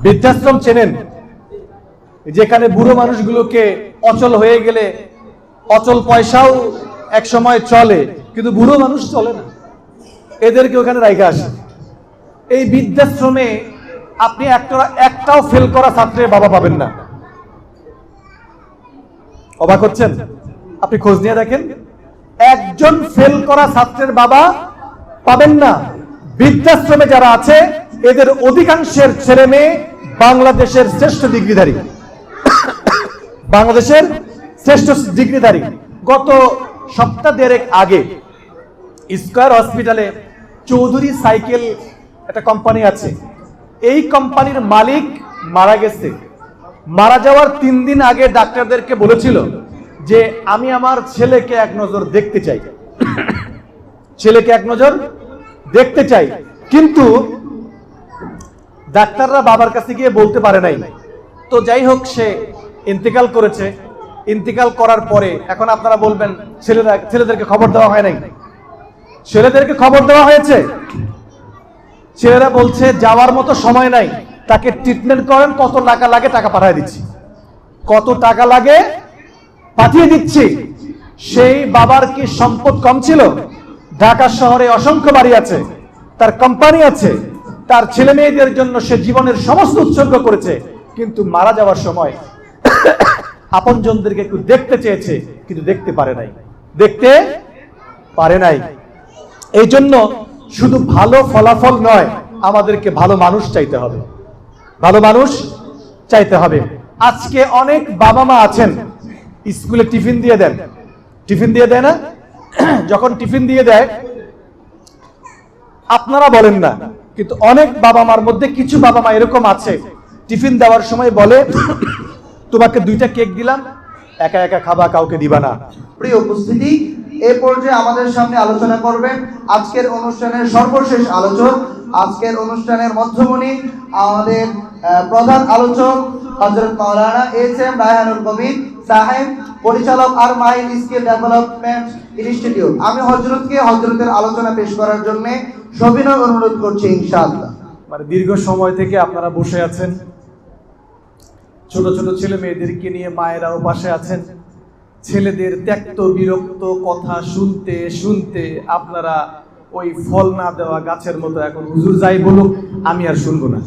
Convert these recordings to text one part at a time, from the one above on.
বৃদ্ধাশ্রম চেনেন, যেখানে বুড়ো মানুষগুলোকে অচল হয়ে গেলে অচল পয়সাও এক সময় চলে, কিন্তু বুড়ো মানুষ চলে না, এদেরকে ওখানে রাইখা আসে। এই বৃদ্ধাশ্রমে আপনি একটাও ফেল করা ছাত্রের বাবা পাবেন না। অবাক হচ্ছেন? আপনি খোঁজ নিয়ে দেখেন, একজন ফেল করা ছাত্রের বাবা পাবেন না। বৃদ্ধাশ্রমে যারা আছে এদের অধিকাংশের ছেলে মেয়ে বাংলাদেশের শ্রেষ্ঠ ডিগ্রিধারী, বাংলাদেশের শ্রেষ্ঠ ডিগ্রিধারী। গত সপ্তাহ দেড়েক আগে স্কয়ার হসপিটালে চৌধুরী সাইকেল একটা কোম্পানি আছে, এই কোম্পানির মালিক মারা গেছে। মারা যাওয়ার 3 দিন আগে ডাক্তারদেরকে বলেছিল যে আমি আমার ছেলেকে এক নজর দেখতে চাই, ছেলেকে এক নজর দেখতে চাই। কিন্তু ডাক্তাররা বাবার কাছে গিয়ে বলতে পারে নাই। তো যাই হোক, সে ইন্তেকাল করেছে। ইন্তেকাল করার পরে এখন আপনারা বলবেন ছেলেদেরকে খবর দেওয়া হয় নাই? ছেলেদেরকে খবর দেওয়া হয়েছে। ছেলেরা বলছে যাওয়ার মতো সময় নাই, তাকে ট্রিটমেন্ট করেন, কত টাকা লাগে টাকা পাঠিয়ে দিচ্ছি, কত টাকা লাগে পাঠিয়ে দিচ্ছি। সেই বাবার কি সম্পদ কম ছিল? ঢাকা শহরে অসংখ্য বাড়ি আছে, তার কোম্পানি আছে, তার ছেলে মেয়েদের জন্য সে জীবনের সমস্ত উৎসর্গ করেছে। কিন্তু মারা যাওয়ার সময় আপনজনদেরকে একটু দেখতে চেয়েছে, কিন্তু দেখতে পারে নাই, দেখতে পারে নাই। এই জন্য শুধু ভালো ফলাফল নয়, আমাদেরকে ভালো মানুষ চাইতে হবে, ভালো মানুষ চাইতে হবে। আজকে অনেক বাবা মা আছেন স্কুলে টিফিন দিয়ে দেন, টিফিন দিয়ে দেয় না? যখন টিফিন দিয়ে দেয় আপনারা বলেন না, কিন্তু অনেক বাবা মার মধ্যে কিছু বাবা মা এরকম আছে, টিফিন দেওয়ার সময় বলে তোমাকে 2টা কেক দিলাম, একা একা খাবা, কাউকে দিবা না। প্রিয় উপস্থিতি, এই পর্যায়ে আমাদের সামনে আলোচনা করবেন আজকের অনুষ্ঠানের সর্বশেষ আলোচক, আজকের অনুষ্ঠানের মধ্যমণি, আমাদের প্রধান আলোচক হযরত মাওলানা এস.এম. রায়হানুল কবির সাহেব, পরিচালক আর মাইল স্কিল ডেভেলপমেন্ট ইনস্টিটিউট। আমি হযরতের আলোচনা পেশ করার জন্য সবিনয় অনুরোধ করছি ইনশাআল্লাহ। মানে দীর্ঘ সময় থেকে আপনারা বসে আছেন, ছোট ছোট ছেলে মেয়েদেরকে নিয়ে মায়েরাও পাশে আছেন। ছেলেদের ত্যক্ত বিরক্ত কথা শুনতে শুনতে আপনারা ওই ফল না দেওয়া গাছের মতো এখন হুজুর যাই বলুক আমি আর শুনবো না,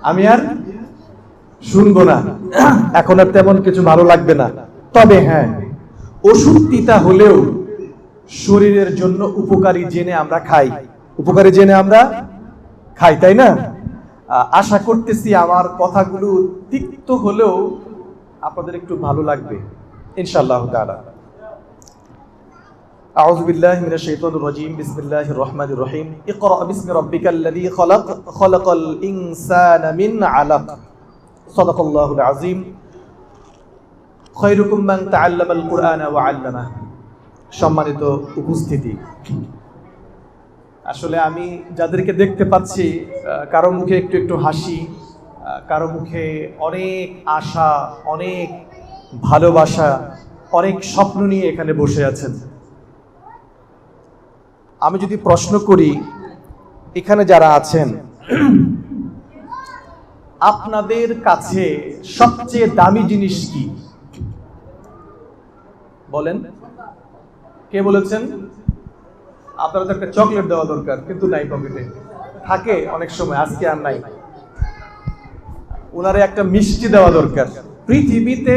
আমি আর শুনবো না, এখন আর তেমন কিছু ভালো লাগবে না। তবে হ্যাঁ, ওষুধ তিতা হলেও শরীরের জন্য উপকারী জেনে আমরা খাই, উপকারী জেনে আমরা খাই, তাই না? আশা করতেছি আমার কথাগুলো তিক্ত হলেও আপনাদের একটু ভালো লাগবে ইনশাআল্লাহ তাআলা। আউযু বিল্লাহি মিনাশ শাইতানির রাজীম, বিসমিল্লাহির রহমানির রহিম। ইকরা বিসমি রাব্বিকাল্লাযী খালাক, খালাকাল ইনসানা মিন আলাক, সাদাকাল্লাহুল আযীম। খায়রুকুম মান তাআল্লামাল কুরআনা ওয়া আল্লামাহ। সম্মানিত উপস্থিতি, আসলে আমি যাদেরকে দেখতে পাচ্ছি কারো মুখে একটু একটু হাসি, কারো মুখে অনেক আশা, অনেক ভালোবাসা, অনেক স্বপ্ন নিয়ে এখানে বসে আছেন। আমি যদি প্রশ্ন করি এখানে যারা আছেন আপনাদের কাছে সবচেয়ে দামি জিনিস কি বলেন? কে বলেছেন? আপনারা তো একটা চকলেট দেওয়া দরকার, কিন্তু নাই পকেটে, থাকে অনেক সময়, আজকে আর নাই। ওনারে একটা মিষ্টি দেওয়া দরকার। পৃথিবীতে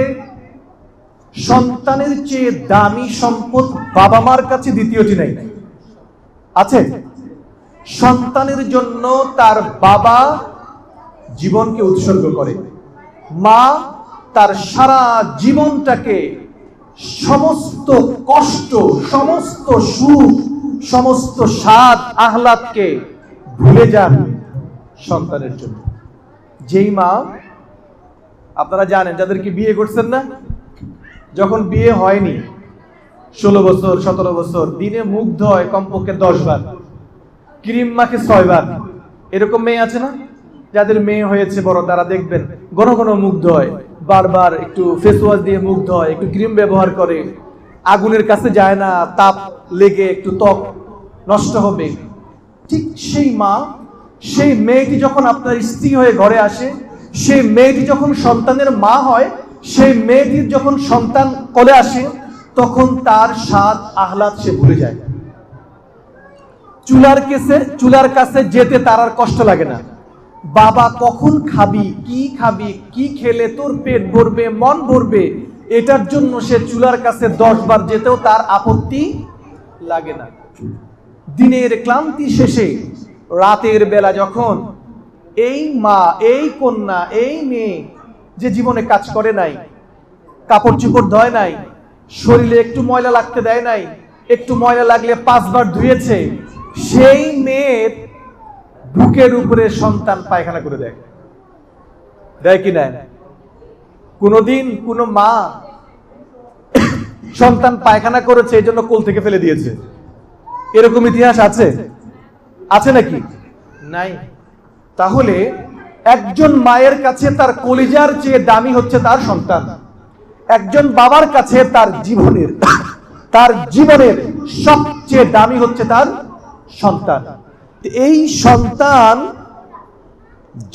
সন্তানের চেয়ে দামি সম্পদ বাবা মার কাছে দ্বিতীয়টি নাই, আছে? সন্তানের জন্য তার বাবা জীবনকে উৎসর্গ করে, মা তার সারা জীবনটাকে, সমস্ত কষ্ট, সমস্ত সুখ, সমস্ত স্বাদ আহ্লাদকে ভুলে যান সন্তানের জন্য। যেই মা, আপনারা জানেন যাদেরকে বিয়ে করছেন না, যখন বিয়ে হয়নি 16 বছর 17 বছর, দিনে মুখ ধোয় কমপক্ষে 10 বার, ক্রিম মাখে 6 বার। এরকম মেয়ে আছে না? যাদের মেয়ে হয়েছে বড়, তারা দেখবেন ঘন ঘন মুখ ধোয়, বারবার একটু ফেস ওয়াশ দিয়ে মুখ ধোয়, একটু ক্রিম ব্যবহার করে, আগুনের কাছে যায় না, তাপ লেগে একটু ত্বক নষ্ট হবে। ঠিক সেই মা সেই মেয়েটি যখন আপনার স্ত্রী হয়ে ঘরে আসে, সেই মেয়েটি যখন সন্তানের মা হয়, সেই মেয়েটির যখন সন্তান কোলে আসে, তখন তার স্বাদ আহ্লাদ সে ভুলে যায়। চুলার কাছে যেতে তার আর কষ্ট লাগে না। বাবা কখন খাবি, কি খেলে তোর পেট ভরবে, মন ভরবে, এটার জন্য সে চুলার কাছে 10 বার যেতেও তার আপত্তি লাগে না। দিনের ক্লান্তি শেষে রাতের বেলা যখন এই মা, এই কন্যা, এই মেয়ে যে জীবনে কাজ করে নাই, কাপড় চোপড় ধয় নাই, শরীরে একটু ময়লা লাগতে দেয় নাই, একটু ময়লা লাগলে 5 বার ধুয়েছে, সেই মেয়ের বুকের উপরে সন্তান পায়খানা করে দেয়, দেয় কি না? কোনদিন কোন মা সন্তান পায়খানা করেছে এই জন্য কোল থেকে ফেলে দিয়েছে? এরকম ইতিহাস আছে? আছে নাকি? নাই। তাহলে একজন মায়ের কাছে তার কলিজার চেয়ে দামি হচ্ছে তার সন্তান। একজন বাবার কাছে তার জীবনের সবচেয়ে দামি হচ্ছে তার সন্তান। এই সন্তান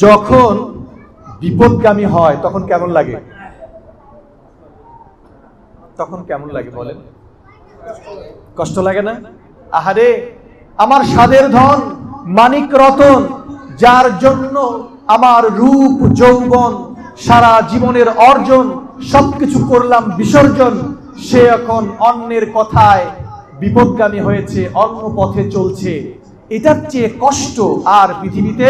যখন বিপদগামী হয় তখন কেমন লাগে? তখন কেমন লাগে বলেন? কষ্ট লাগে না? আহারে, আমার স্বাদের ধন, মানিক রতন, যার জন্য আমার রূপ যৌবন, সারা জীবনের অর্জন সবকিছু করলাম বিসর্জন, সে এখন অন্যের কথায় বিপদগামী হয়েছে, অন্য পথে চলছে। এটার চেয়ে কষ্ট আর পৃথিবীতে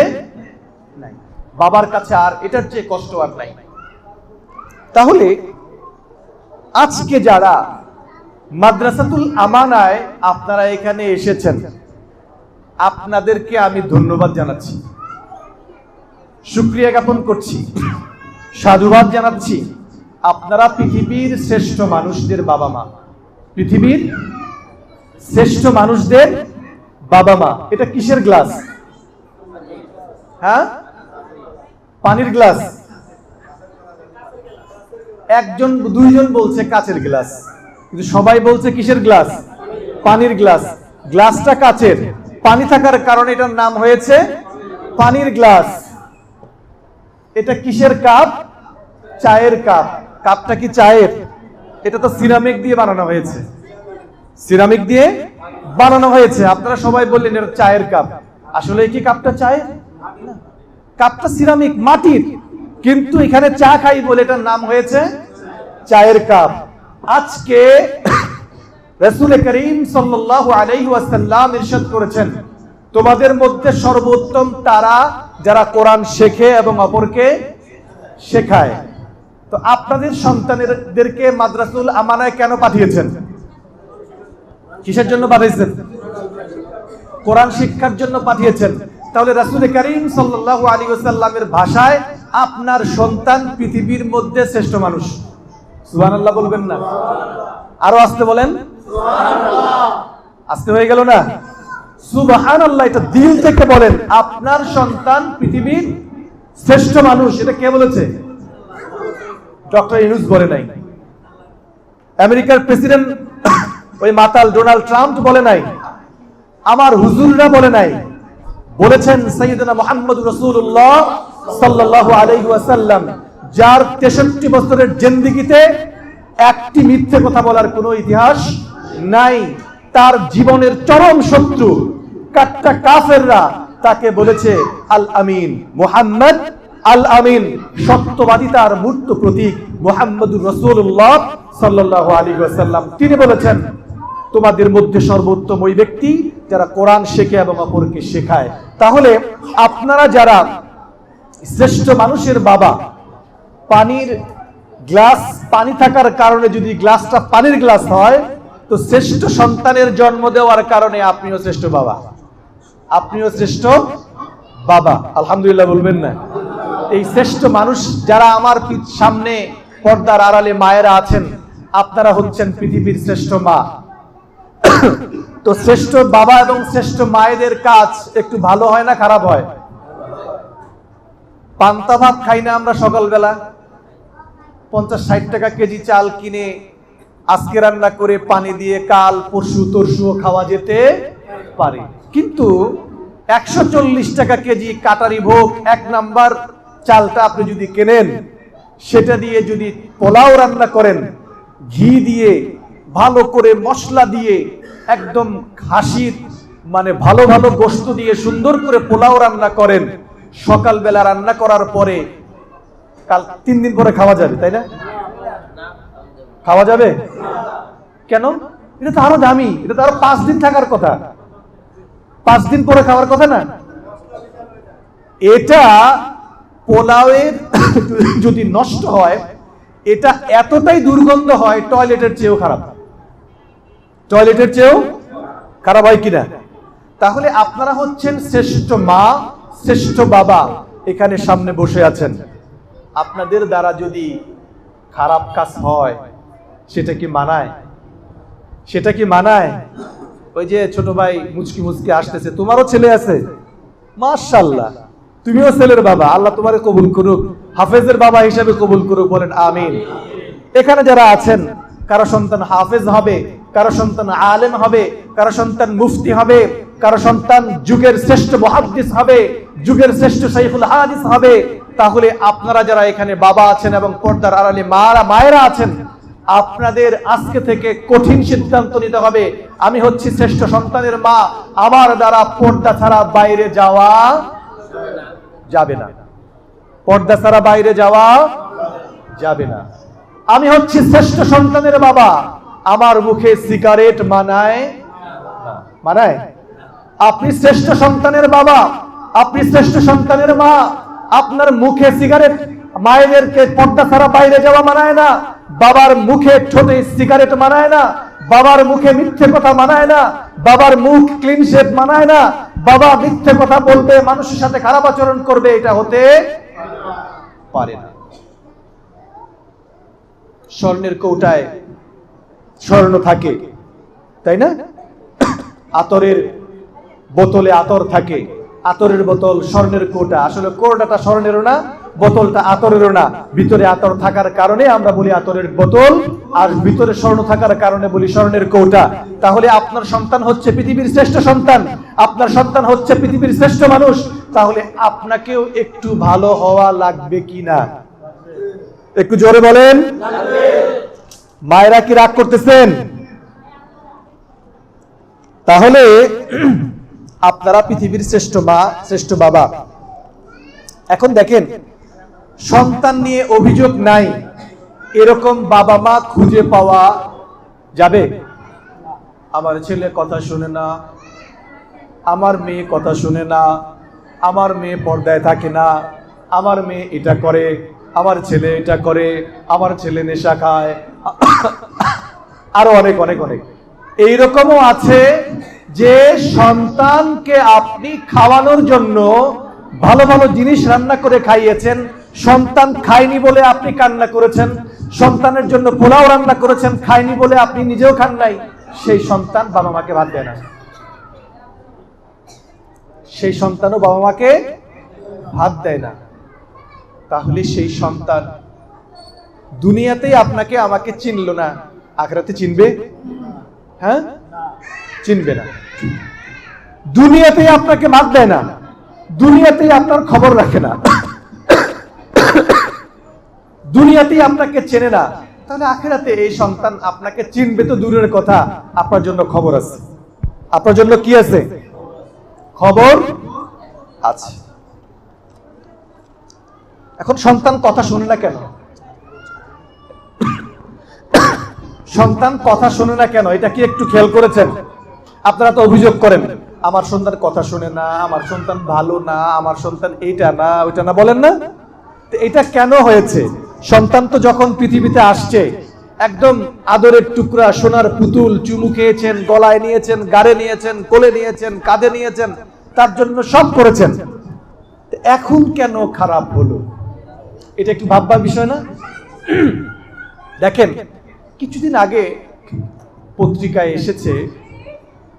নাই। বাবার কাছে আর এটার চেয়ে কষ্ট আর নাই। তাহলে আজকে যারা মাদ্রাসাতুল আমানায় আপনারা এখানে এসেছেন, আপনাদেরকে আমি ধন্যবাদ জানাচ্ছি, শুকরিয়া জ্ঞাপন করছি, সাধুবাদ জানাচ্ছি। আপনারা পৃথিবীর শ্রেষ্ঠ মানুষদের বাবা মা, পৃথিবীর শ্রেষ্ঠ মানুষদের বাবা মা। এটা কিসের গ্লাস? হ্যাঁ, পানির গ্লাস। একজন দুইজন বলছে কাচের গ্লাস, কিন্তু সবাই বলছে কিসের গ্লাস? পানির গ্লাস। গ্লাসটা কাচের, পানি থাকার কারণে এটার নাম হয়েছে পানির গ্লাস। এটা কিসের কাপ? চায়ের কাপ। কাপটা কি চায়ের? এটা তো সিরামিক দিয়ে বানানো হয়েছে, সিরামিক দিয়ে বানানো হয়েছে। আপনারা সবাই বললেন এটা চায়ের কাপ। আসলে কি কাপটা চায়ের? কাপটা সিরামিক, মাটির, কিন্তু এখানে চা খাই বলে এটার নাম হয়েছে চায়ের কাপ। আজকে রাসূল করিম সাল্লাল্লাহু আলাইহি ওয়াসাল্লাম ইরশাদ করেছেন, তোমাদের মধ্যে সর্বোত্তম তারা যারা কোরআন শেখে এবং অপরকে শেখায়। তো আপনাদের সন্তানদেরকে মাদ্রাসাতুল আমানায় কেন পাঠিয়েছেন? কিসের জন্য পাঠিয়েছেন? কোরআন শিক্ষার জন্য পাঠিয়েছেন। তাহলে রাসূল করিম সাল্লাল্লাহু আলাইহি ওয়াসাল্লামের ভাষায় আপনার সন্তান পৃথিবীর মধ্যে শ্রেষ্ঠ মানুষ। সুবহানাল্লাহ বলবেন না? আরো আস্তে বলেন, সুবহানাল্লাহ। আস্তে হয়ে গেল না? সুবহানাল্লাহ, এটা দিল থেকে বলেন। আপনার সন্তান পৃথিবীর শ্রেষ্ঠ মানুষ, এটা কে বলেছে? ডক্টর ইউনূস বলে নাই, আমেরিকার প্রেসিডেন্ট ওই মাতাল ডোনাল্ড ট্রাম্প বলে নাই, আমার হুজুররা বলে নাই, বলেছেন সাইয়েদনা মুহাম্মদুর রাসূলুল্লাহ সাল্লাল্লাহু আলাইহি ওয়াসাল্লাম, যার 63 বছরের জিন্দেগিতে একটি মিথ্যে কথা বলার কোনো ইতিহাস নাই। তার জীবনের চরম শত্রু কাট্টা কাফেররা তাকে বলেছে আল আমিন, মুহাম্মদ আল আমিন, সত্যবাদিতার মূর্ত প্রতীক মুহাম্মদুর রাসূলুল্লাহ সাল্লাল্লাহু আলাইহি ওয়াসাল্লাম। তিনি বলেছেন, তোমাদের মধ্যে সর্বোত্তম ওই ব্যক্তি যারা কোরআন শেখে এবং অপরকে শেখায়। তাহলে আপনারা যারা শ্রেষ্ঠ মানুষের বাবা, পানির গ্লাস, পানি থাকার কারণে যদি গ্লাসটা পানির গ্লাস হয়, তো শ্রেষ্ঠ সন্তানের জন্ম দেওয়ার কারণে আপনিও শ্রেষ্ঠ বাবা, আপনিও শ্রেষ্ঠ বাবা। আলহামদুলিল্লাহ বলবেন না? এই শ্রেষ্ঠ মানুষ যারা আমার সামনে পর্দার আড়ালে মায়েরা আছেন, আপনারা হচ্ছেন পৃথিবীর শ্রেষ্ঠ মা। তো শ্রেষ্ঠ বাবা এবং শ্রেষ্ঠ মায়েদের কাজ একটু ভালো হয় না খারাপ হয়? পান্তা ভাত খাই না আমরা সকালবেলা? 50-60 টাকা কেজি চাল কিনে আজকে রান্না করে পানি দিয়ে কাল পরশু তরশুও খাওয়া যেতে পারে। কিন্তু 140 টাকা কেজি কাটারি ভোগ 1 নাম্বার চালটা আপনি যদি কেনেন, সেটা দিয়ে যদি পোলাও রান্না করেন, ঘি দিয়ে ভালো করে মশলা দিয়ে একদম খাসির মানে ভালো ভালো গোশত দিয়ে সুন্দর করে পোলাও রান্না করেন, সকালবেলা রান্না করার পরে কাল 3 দিন পরে খাওয়া যাবে, তাই না? খাওয়া যাবে কেন? এটা তো আরো দামি, এটা তো আরো 5 দিন থাকার কথা, 5 দিন পরে খাওয়ার কথা না। এটা পোলাওয়ের যদি নষ্ট হয়, এটা এতটাই দুর্গন্ধ হয় টয়লেটের চেয়েও খারাপ, টয়লেটের চেয়েও খারাপ হয় কিনা? তাহলে আপনারা হচ্ছেন শ্রেষ্ঠ মা, শ্রেষ্ঠ বাবা, এখানে সামনে বসে আছেন। আপনাদের দ্বারা যদি খারাপ কাজ হয়, সেটা কি মানায়? সেটা কি মানায়? ওই যে ছোট ভাই মুচকি মুচকি আসতেছে, তোমারও ছেলে আছে, মাশাআল্লাহ, তুমিও ছেলের বাবা, আল্লাহ তোমারে কবুল করুক, হাফেজের বাবা হিসেবে কবুল করুক, বলেন আমিন। এখানে যারা আছেন, কারো সন্তান হাফেজ হবে, কারো সন্তান আলেম হবে, কারো সন্তান মুফতি হবে, কারো সন্তান যুগের শ্রেষ্ঠ মুহাদ্দিস হবে, যুগের শ্রেষ্ঠ শাইখুল হাদিস হবে। তাহলে আপনারা যারা এখানে বাবা আছেন এবং পর্দার আড়ালে মায়েরা আছেন, আপনাদের আজকে থেকে কঠিন সিদ্ধান্ত নিতে হবে, আমি হচ্ছি শ্রেষ্ঠ সন্তানের মা, আমার দ্বারা পর্দা ছাড়া বাইরে যাওয়া যাবে না, পর্দা ছাড়া বাইরে যাওয়া যাবে না। আমি হচ্ছি শ্রেষ্ঠ সন্তানের বাবা, আমার মুখে সিগারেট মানায় না, মানায়? আপনি শ্রেষ্ঠ সন্তানের বাবা, আপনি শ্রেষ্ঠ সন্তানের মা, আপনার মুখে সিগারেট, মায়েদেরকে পর্দা ছাড়া বাইরে যাওয়া মানায় না, বাবার মুখে ঠোঁটে সিগারেট মানায় না, বাবার মুখে মিথ্যে কথা মানায় না, বাবার মুখ ক্লিন শেভ মানায় না, বাবা মিথ্যে কথা বলবে, মানুষের সাথে খারাপ আচরণ করবে, এটা হতে পারে না। স্বর্ণের কৌটায় স্বর্ণ থাকে, তাই না? আতরের বোতলে আতর থাকে, আতরের বোতল স্বর্ণের কৌটা, আসলে কৌটাটা স্বর্ণেরও না, বোতলটা আতরেরও না, ভিতরে আতর থাকার কারণে আমরা বলি আতরের বোতল, আর ভিতরে স্বর্ণ থাকার কারণে বলি স্বর্ণের কৌটা। তাহলে আপনার সন্তান হচ্ছে পৃথিবীর শ্রেষ্ঠ সন্তান, আপনার সন্তান হচ্ছে পৃথিবীর শ্রেষ্ঠ মানুষ, তাহলে আপনাকেও একটু ভালো হওয়া লাগবে কিনা? একটু জোরে বলেন। মায়েরা কি রাগ করতেছেন? তাহলে আপনারা পৃথিবীর শ্রেষ্ঠ মা, শ্রেষ্ঠ বাবা। এখন দেখেন, সন্তান নিয়ে অভিযোগ নাই এরকম বাবা মা খুঁজে পাওয়া যাবে? আমার ছেলে কথা শুনে না, আমার মেয়ে কথা শুনে না, আমার মেয়ে পর্দায় থাকে না, আমার মেয়ে এটা করে, আমার ছেলে এটা করে, আমার ছেলে নেশা খায়, আরো অনেক অনেক অনেক। এইরকমও আছে যে সন্তানকে আপনি খাওয়ানোর জন্য ভালো ভালো জিনিস রান্না করে খাইয়েছেন, সন্তান খায়নি বলে আপনি কান্না করেছেন, সন্তানের জন্য পোলাও রান্না করেছেন, খায়নি বলে আপনি নিজেও খান নাই, সেই সন্তান বাবা মাকে ভাত দেয় না, সেই সন্তানও বাবা মাকে ভাত দেয় না। তাহলে সেই সন্তান দুনিয়াতেই আপনাকে আমাকে চিনল না, আখিরাতে চিনবে? হ্যাঁ, চিনবে না। দুনিয়াতেই আপনাকে ভাত দেয় না, দুনিয়াতেই আপনার খবর রাখে না, দুনিয়াতেই আপনাকে চেনে না, তাহলে আখিরাতে এই সন্তান আপনাকে চিনবে তো দূরের কথা, আপনার জন্য খবর আছে। আপনার জন্য কি আছে? খবর আছে। এখন সন্তান কথা শুনে না কেন? সন্তান কথা শুনে না কেন? এটা কি একটু খেয়াল করেছেন? আপনারা তো অভিযোগ করেন, আমার সন্তান কথা শুনে না, আমার সন্তান ভালো না, আমার সন্তান এইটা না ওইটা না, বলেন না? এটা কেন হয়েছে? সন্তান তো যখন পৃথিবীতে আসছে একদম আদরের টুকরা, সোনার পুতুল, চুমু খেয়েছেন, গলায় নিয়েছেন, গাড়ে নিয়েছেন, কোলে নিয়েছেন, কাঁধে নিয়েছেন, তার জন্য সব করেছেন। এখন কেন খারাপ হলো? এটা একটু ভাববার বিষয় না? দেখেন, কিছুদিন আগে পত্রিকায় এসেছে,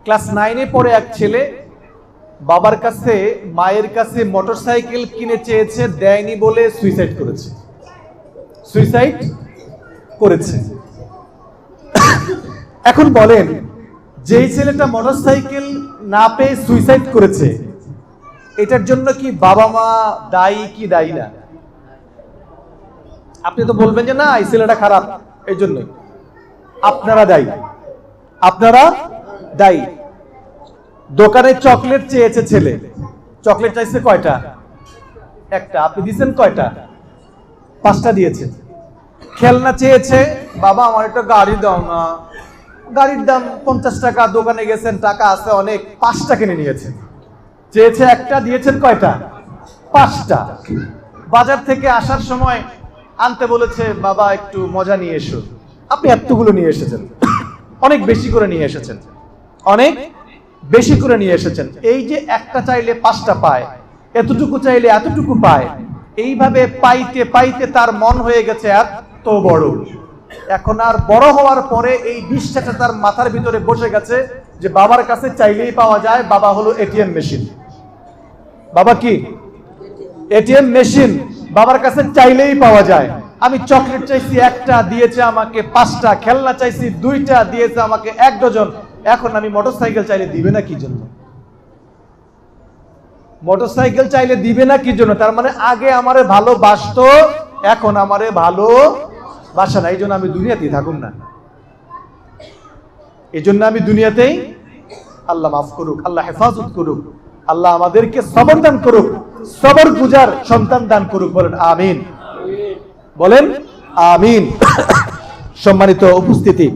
ক্লাস 9-এ পড়ে এক ছেলে বাবার কাছে, মায়ের কাছে মোটরসাইকেল কিনে চেয়েছে, দেয়নি বলে সুইসাইড করেছে। সুইসাইড করেছে। এখন বলেন, যেই ছেলেটা মোটরসাইকেল না পেয়ে সুইসাইড করেছে, এটার জন্য কি বাবা মা দায়ী কি দায়ী না? আপনি তো বলবেন যে না এই ছেলেটা খারাপ, এই জন্যই। আপনারা দায়ী, আপনারা দায়ী। দোকানে চকলেট চেয়েছে ছেলে, চকলেট চাইছে কয়টা? একটা। আপনি দিয়েছেন কয়টা? 5টা দিয়েছেন। খেলনা চেয়েছে, বাবা আমার একটা গাড়ি দাও না, গাড়ির দাম 50 টাকা, দোকানে গেছেন টাকা আছে অনেক, 5টা কিনে নিয়েছেন। চেয়েছে একটা, দিয়েছেন কয়টা? 5টা। বাজার থেকে আসার সময় আনতে বলেছে বাবা একটু মজা নিয়ে এসো, আপনি এতগুলো নিয়ে এসেছেন, অনেক বেশি করে নিয়ে এসেছেন, অনেক বেশি করে নিয়ে এসেছেন। এই যে একটা চাইলে 5টা পায়, এতটুকু চাইলে এতটুকু পায়, এইভাবে পাইতে পাইতে তার মন হয়ে গেছে এত বড়। এখন আর বড় হওয়ার পরে এই বিশ্বাসটা তার মাথার ভিতরে বসে গেছে যে বাবার কাছে চাইলেই পাওয়া যায়। বাবা হলো এটিএম মেশিন। বাবা কি? ATM machine. বাবার কাছে চাইলেই পাওয়া যায়। আমি চকলেট চাইছি একটা, দিয়েছে আমাকে 5টা, খেলনা চাইছি 2টা, দিয়েছে আমাকে 1 ডজন। এখন আমি মোটরসাইকেল চাইলে দিবে না কি জন্য? মোটরসাইকেল চাইলে দিবে না কি জন্য? তার মানে আগে আমারে ভালোবাসতো, এখন আমারে ভালোবাসে না। এই জন্য আমি দুনিয়াতেই থাকুম না, এই জন্য আমি দুনিয়াতেই। আল্লাহ মাফ করুক, আল্লাহ হেফাজত করুক, আল্লাহ আমাদেরকে সবর দান করুক, সবর গুজার সন্তান দান করুক। বলেন আমিন, বলেন আমিন। সম্মানিত উপস্থিতি,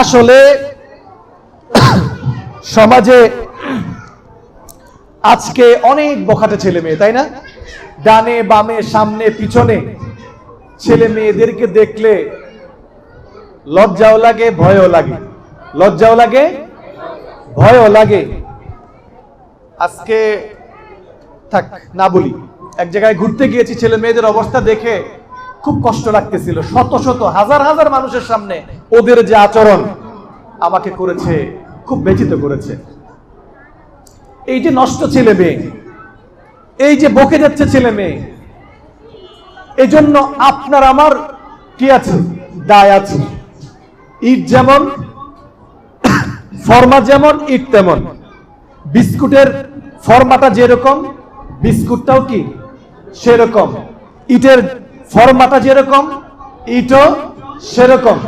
আসলে সমাজে আজকে অনেক বখাটে ছেলে মেয়ে, তাই না? ডানে বামে সামনে পিছনে ছেলে মেয়েদেরকে দেখলে লজ্জাও লাগে, ভয়ও লাগে, লজ্জাও লাগে, ভয়ও লাগে। আজকে থাক না বলি, এক জায়গায় ঘুরতে গিয়েছি, ছেলে মেয়েদের অবস্থা দেখে খুব কষ্ট লাগতেছিল। শত শত হাজার হাজার মানুষের সামনে ওদের যে আচরণ আমাকে করেছে, খুব ব্যথিত করেছে। এই যে নষ্ট ছেলে মেয়ে, এই যে বকে যাচ্ছে ছেলে মেয়ে, এই জন্য আপনার আমার কি আছে? দায় আছে। ইট যেমন, ফরমা যেমন, ইট তেমন। বিস্কুটের ফরমাটা যেরকম, বিস্কুটটাও কি সেরকম। ইটের ফরমাটা যেরকম, ইটও সেরকম।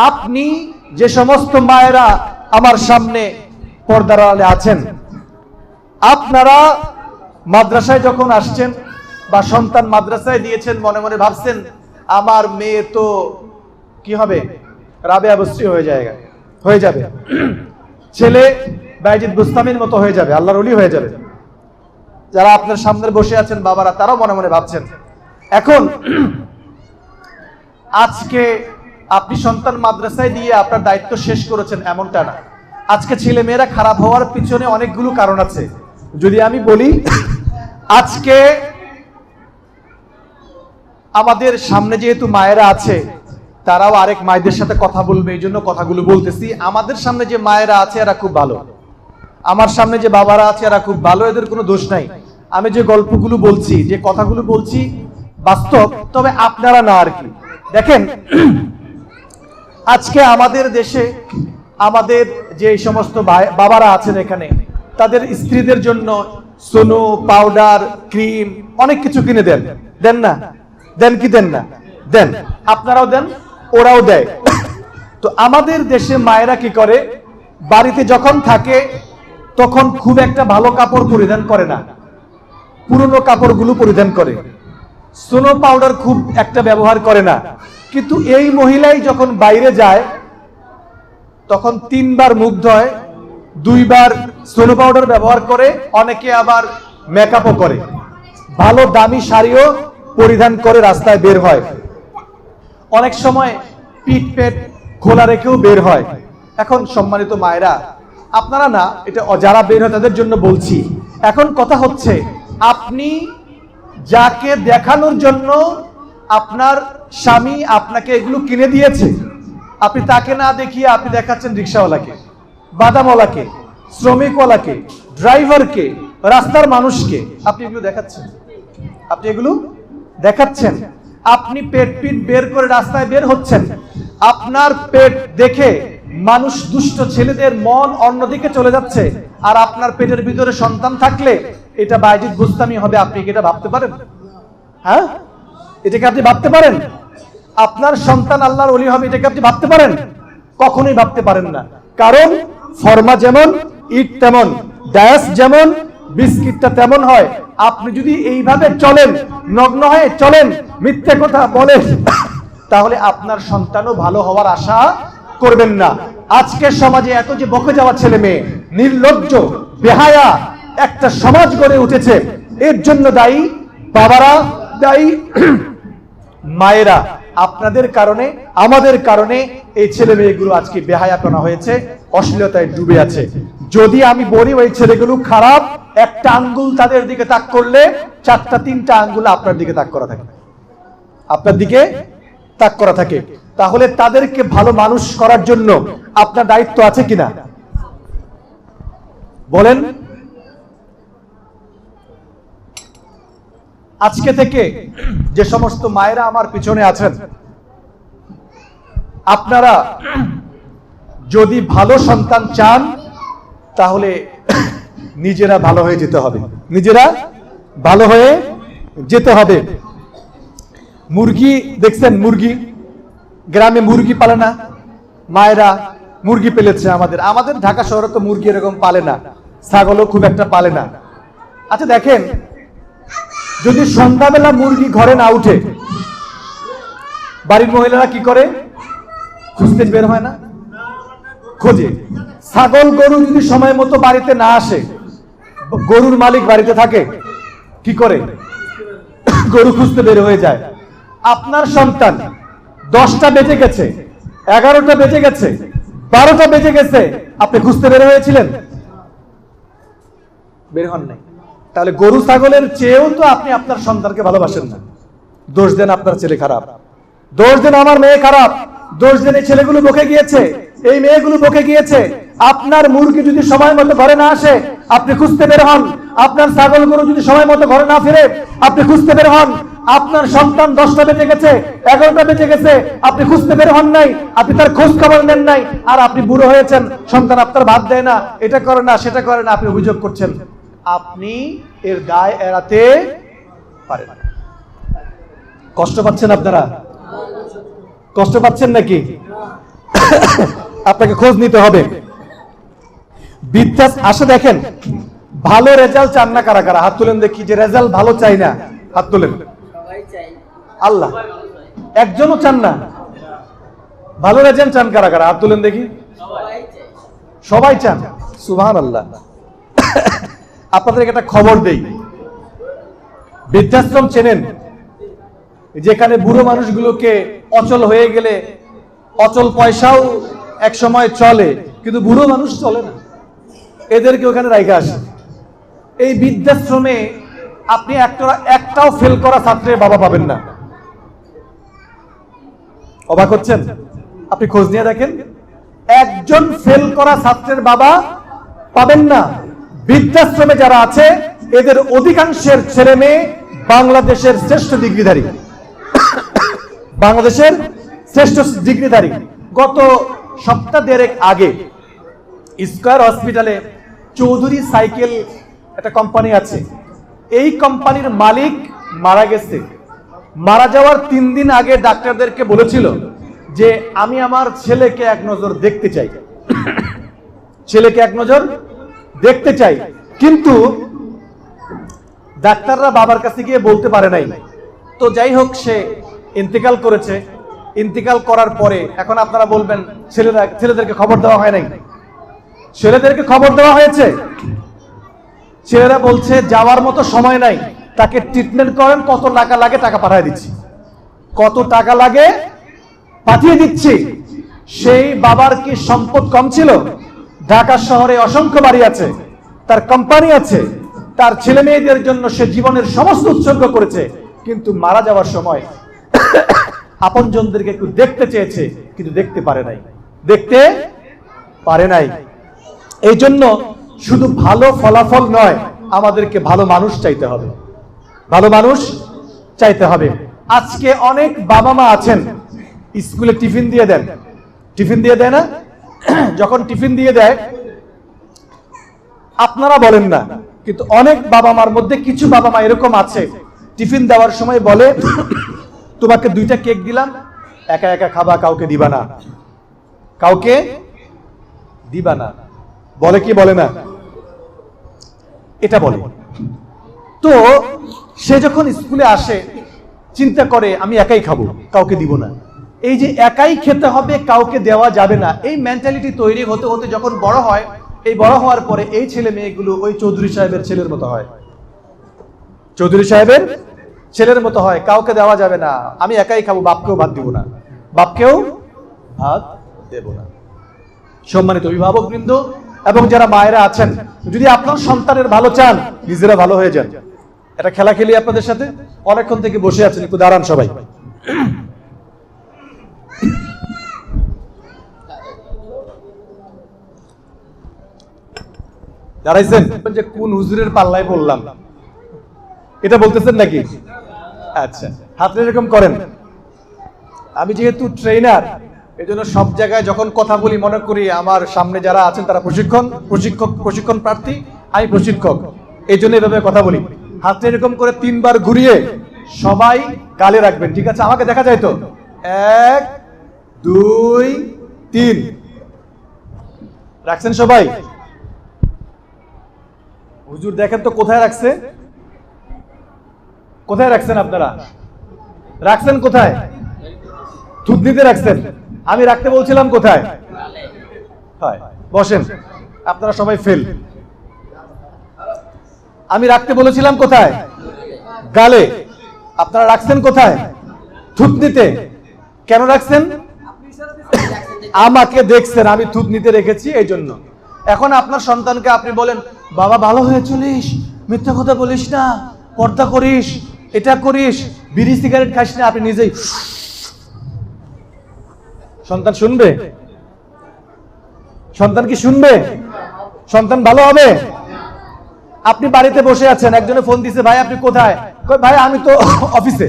আপনি যে সমস্ত মায়েরা আমার সামনে পর্দার আড়ালে আছেন, আপনারা মাদ্রাসায় যখন আসছেন বা সন্তান মাদ্রাসায় দিয়েছেন, মনে মনে ভাবছেন আমার মেয়ে তো কি হবে, রাবেয়া বস্রী হয়ে যাবে, ছেলে বাইজিদ বুস্তামির মতো হয়ে যাবে, আল্লাহর ওলি হয়ে যাবে। যারা আপনার সামনে বসে আছেন বাবারা, তারাও মনে মনে ভাবছেন। এখন আজকে আপনি সন্তান মাদ্রাসায় দিয়ে আপনার দায়িত্ব শেষ করেছেন এমনটা না। আজকে ছেলে মেয়েরা খারাপ হওয়ার পিছনে অনেকগুলো কারণ আছে। যদি আমি বলি, আজকে আমাদের সামনে যেহেতু মায়েরা আছে, তারাও আরেক মায়েদের সাথে কথা বলবে, এই জন্য কথাগুলো বলতেছি। আমাদের সামনে যে মায়েরা আছে এরা খুব ভালো, আমার সামনে যে বাবারা আছে এরা খুব ভালো, এদের কোনো দোষ নাই। আমি যে গল্পগুলো বলছি, যে কথাগুলো বলছি বাস্তব, তবে আপনারা না আর কি। দেখেন, আজকে আমাদের দেশে আমাদের যে সমস্ত বাবারা আছেন এখানে, তাদের স্ত্রীদের জন্য সোনু, পাউডার, ক্রিম অনেক কিছু কিনে দেন, দেন না? দেন কি দেন না? দেন। আপনারাও দেন, ওরাও দেয়। তো আমাদের দেশে মায়েরা কি করে, বাড়িতে যখন থাকে তখন খুব একটা ভালো কাপড় পরিধান করে না, পুরনো কাপড়গুলো পরিধান করে। সোনো পাউডার খুব একটা ব্যবহার করে না। কিন্তু এই মহিলাই যখন বাইরে যায় তখন 3 বার মুখ ধোয়, 2 বার সোনো পাউডার ব্যবহার করে, অনেকে আবার মেকআপও করে, ভালো দামি শাড়িও পরিধান করে রাস্তায় বের হয়। অনেক সময় পিঠ পেট খোলা রেখেও বের হয়। এখন সম্মানিত মায়েরা, আপনারা না, এটা যারা বের হয় তাদের জন্য বলছি। এখন কথা হচ্ছে, আপনি যাকে দেখানোর জন্য আপনার স্বামী আপনাকে এগুলো কিনে দিয়েছে, আপনি তাকে না দেখিয়ে আপনি দেখাচ্ছেন রিক্সাওয়ালাকে, বাদামওয়ালাকে, শ্রমিকওয়ালাকে, ড্রাইভারকে, রাস্তার মানুষকে আপনি এগুলো দেখাচ্ছেন। আপনি এগুলো দেখাচ্ছেন। আপনি পেট পিট বের করে রাস্তায় বের হচ্ছেন, আপনার পেট দেখে মানুষ, দুষ্ট ছেলেদের মন অন্যদিকে চলে যাচ্ছে। আর আপনার পেটের ভিতরে সন্তান থাকলে এটা বায়েজিদ বুস্তামি হবে, আপনি কি এটা ভাবতে পারেন? হ্যাঁ, এটাকে আপনি ভাবতে পারেন? আপনার সন্তান আল্লাহর ওলি হবে, এটাকে আপনি ভাবতে পারেন? কখনোই ভাবতে পারেন না। কারণ ফরমা যেমন ইট তেমন, ডায়াস যেমন বিস্কিটটা তেমন হয়। আপনি যদি এইভাবে চলেন, নগ্ন হয়ে চলেন, মিথ্যে কথা বলেন, তাহলে আপনার সন্তানও ভালো হওয়ার আশা করবেন না। আজকের সমাজে এত যে বকে যাওয়া ছেলে মেয়ে, নির্লজ্জ বেহায়া একটা সমাজ গড়ে উঠেছে, এর জন্য দায়ী বাবারা, দায়ী মায়েরা। আপনাদের কারণে, আমাদের কারণে এই ছেলে মেয়েগুলো আজকে বেহায়াপনা হয়েছে, অশ্লীলতায় ডুবে আছে। যদি আমি বলি ওই ছেলেগুলো খারাপ, একটা আঙ্গুল তাদের দিকে তাক করলে 4টা-3টা আঙ্গুল আপনার দিকে তাক করা থাকে, আপনার দিকে তাক করা থাকে। তাহলে তাদেরকে ভালো মানুষ করার জন্য আপনার দায়িত্ব আছে কিনা বলেন? আজকে থেকে যে সমস্ত মায়েরা আমার পিছনে আছেন, আপনারা যদি ভালো সন্তান চান তাহলে নিজেরা ভালো হয়ে যেতে হবে, নিজেরা ভালো হয়ে যেতে হবে। মুরগি দেখছেন, মুরগি গ্রামে মুরগি পালে না, মায়েরা মুরগি পেলেছে। আমাদের ঢাকা শহরে তো মুরগি এরকম পালে না, ছাগলও খুব একটা পালে না। আচ্ছা দেখেন, যদি সন্ধ্যাবেলা মুরগি ঘরে না উঠে, বাড়ির মহিলারা কি করে? খুঁজতে বের হয় না, খোঁজে। ছাগল গরু যদি সময় মতো বাড়িতে না আসে, গরুর মালিক বাড়িতে থাকে, কি করে? গরু খুঁজতে বের হয়ে যায়। আপনার সন্তান 10টা বেজে গেছে, 11টা বেজে গেছে, 12টা বেজে গেছে, আপনি খুঁজতে বের হয়েছিলেন? বের হন নাই। তাহলে গরু ছাগলের চেয়েও তো আপনি আপনার সন্তানকে ভালোবাসেন না। দোষ দেন আপনার ছেলে খারাপ, দোষ দেন আমার মেয়ে খারাপ, দোষ দেন এই ছেলেগুলো বকে গিয়েছে, এই মেয়েগুলো বকে গিয়েছে। আপনার মুরগি যদি সময় মতো ঘরে না আসে, আপনি খুঁজতে বের হন। আপনার ছাগল গরু যদি সময় মতো ঘরে না ফিরে, আপনি খুঁজতে বের হন। আপনার সন্তান 10টা বেজে গেছে, 11টা বেজে গেছে, আপনি খুঁজতে বের হন নাই, আপনি তার খোঁজ খবর নেন নাই, আর আপনি বুড়ো হয়েছেন, সন্তান আপনার ভাত দেয় না, এটা করে না, সেটা করে না, আপনি অভিযোগ করছেন। আপনি এর দায় এড়াতে পারেন। কষ্ট পাচ্ছেন আপনারা? কষ্ট পাচ্ছেন নাকি? আপনাকে খোঁজ নিতে হবে। বিদ্যা আসে দেখেন, ভালো রেজাল্ট চান না কারা কারা? হাত তুলেন দেখি, যে রেজাল্ট ভালো চাই না, হাত তুলেন। আল্লাহ, একজনও চান না? ভালো রেজাল্ট চান কারা কারা? হাত তুলেন দেখি। সবাই চান, সুবহানাল্লাহ। আপনাদেরকে একটা খবর দেই, বৃদ্ধাশ্রম চেনেন? যেখানে বুড়ো মানুষগুলোকে অচল হয়ে গেলে অচল পয়সাও এক সময় চলে, কিন্তু বুড়ো মানুষ চলে না, এদেরকে ওখানে রাইখা আসে। এই বৃদ্ধাশ্রমে আপনি একটাও ফেল করা ছাত্রের বাবা পাবেন না। অবাক হচ্ছেন? আপনি খোঁজ নিয়ে দেখেন, একজন ফেল করা ছাত্রের বাবা পাবেন না। বৃদ্ধাশ্রমে যারা আছে, এদের অধিকাংশের ছেলে মেয়ে বাংলাদেশের শ্রেষ্ঠ ডিগ্রিধারী, বাংলাদেশের শ্রেষ্ঠ ডিগ্রিধারী। গত সপ্তাহ দেড়েক আগে স্কয়ার হসপিটালে চৌধুরী সাইকেল একটা কোম্পানি আছে, এই কোম্পানির মালিক মারা গেছে। মারা যাওয়ার 3 দিন আগে ডাক্তারদেরকে বলেছিল যে আমি আমার ছেলেকে এক নজর দেখতে চাই, ছেলেকে এক নজর দেখতে চাই। কিন্তু ডাক্তাররা বাবার কাছে গিয়ে বলতে পারে নাই। তো যাই হোক, সে ইন্তেকাল করেছে। ইন্তেকাল করার পরে এখন আপনারা বলবেন ছেলেদেরকে খবর দেওয়া হয় নাই? ছেলেদেরকে খবর দেওয়া হয়েছে। ছেলেরা বলছে যাওয়ার মতো সময় নাই, তাকে ট্রিটমেন্ট করেন, কত টাকা লাগে টাকা পাঠিয়ে দিচ্ছি, কত টাকা লাগে পাঠিয়ে দিচ্ছি। সেই বাবার কি সম্পদ কম ছিল? ঢাকা শহরে অসংখ্য বাড়ি আছে, তার কোম্পানি আছে, তার ছেলে মেয়েদের জন্য সে জীবনের সমস্ত উৎসর্গ করেছে। কিন্তু মারা যাওয়ার সময় আপনজনদেরকে একটু দেখতে চেয়েছে, কিন্তু দেখতে পারে নাই, দেখতে পারে নাই। এই জন্য শুধু ভালো ফলাফল নয়, আমাদেরকে ভালো মানুষ চাইতে হবে, ভালো মানুষ চাইতে হবে। আজকে অনেক বাবা মা আছেন, স্কুলে টিফিন দিয়ে দেন, টিফিন দিয়ে দেয় না? যখন টিফিন দিয়ে দেয়, আপনারা বলেন না, কিন্তু অনেক বাবা মার মধ্যে কিছু বাবা মা এরকম আছে, টিফিন দেওয়ার সময় বলে তোমাকে 2টা কেক দিলাম, একা একা খাবা, কাউকে দিবা না, কাউকে দিবা না। বলে কি বলে না? এটা বলে। তো সে যখন স্কুলে আসে চিন্তা করে আমি একাই খাবো, কাউকে দিব না। এই যে একাই খেতে হবে, কাউকে দেওয়া যাবে না, এই মেন্টালিটি তৈরি হতে হতে যখন বড় হয়, এই বড় হওয়ার পরে এই ছেলে মেয়েগুলো ওই চৌধুরী সাহেবের ছেলের মতো হয়, চৌধুরী সাহেবের ছেলের মতো হয়। কাউকে দেওয়া যাবে না, আমি একাই খাবো, বাপকেও ভাত দিব না, বাপকেও ভাত দেব না। সম্মানিত অভিভাবকবৃন্দ এবং যারা মায়েরা আছেন, যদি আপনার সন্তানের ভালো চান, নিজেরা ভালো হয়ে যান। এটা খেলা খেলি আপনাদের সাথে, অনেকক্ষণ থেকে বসে আছেন, একটু দাঁড়ান সবাই। দাঁড়াইছেন? যে কোন হুজুরের পাল্লায় বললাম এটা বলতেছেন নাকি? আচ্ছা, হাতে এরকম করেন। আমি যেহেতু ট্রেনার, এজন্য সব জায়গায় যখন কথা বলি মনে করি আমার সামনে যারা আছেন তারা প্রশিক্ষণ প্রার্থী, আমি প্রশিক্ষক, এই জন্য এভাবে কথা বলি। হাতে এরকম করে 3 বার ঘুরিয়ে সবাই গালে রাখবেন, ঠিক আছে? আমাকে দেখা যায় তো? 1 2 3 রাখছেন সবাই? হুজুর দেখেন তো কোথায় রাখছে, কোথায় রাখছেন আপনারা? রাখছেন কোথায়? থুতনিতে রাখছেন। আমি রাখতে বলছিলাম কোথায়? হয়, বসেন। আপনারা সবাই ফেল। আমি রাখতে বলেছিলাম কোথায়? গালে। আপনারা রাখছেন কোথায়? থুতনিতে। কেন রাখছেন? আমাকে দেখছেন আমি থুতনিতে রেখেছি, এই জন্য। এখন আপনার সন্তানকে আপনি বলেন, বাবা ভালো হয়ে চলিস, মিথ্যা কথা বলিস না, পর্দা করিস, এটা করিস, বিড়ি সিগারেট খাইস না, আপনি নিজেই, সন্তান শুনবে? সন্তান কি শুনবে? সন্তান ভালো হবে? আপনি বাড়িতে বসে আছেন, একজনে ফোন দিছে, ভাই আপনি কোথায়? ভাই আমি তো অফিসে।